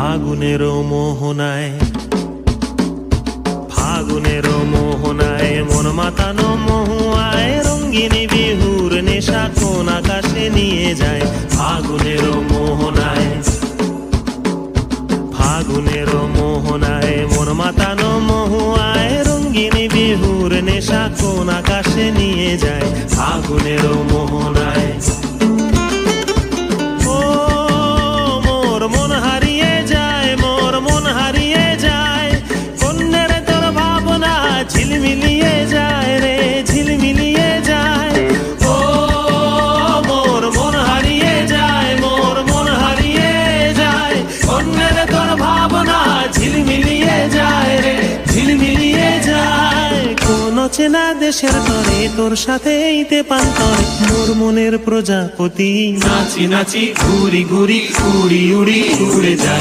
ফাগুনের মোহনায়, ফাগুনের মোহনায় মন মাতানো মহুয়ায় রঙ্গিনী বিহুর নেশা কোন আকাশে নিয়ে যায়। ফাগুনের মোহনায়, ফাগুনের মোহনায় মন মাতানো মহুয়ায় রঙ্গিনী বিহুর নেশা কোন আকাশে নিয়ে যায়। ফাগুনের মোহনায় ঝিলমিলিয়ে যায় রে, ঝিলমিলিয়ে যায়। ও মোর মন হারিয়ে যায়, মোর মন হারিয়ে যায়। অন্যের তোর ভাবনা ঝিলমিলিয়ে যায় রে, ঝিলমিলিয়ে যায়। কোন চেনা দেশের তরে তোর সাথে এইতে পান্তরে মোর মনের প্রজাপতি নাচি নাচি ঘুরি ঘুরি উড়ি উড়ি উড়ে যায়।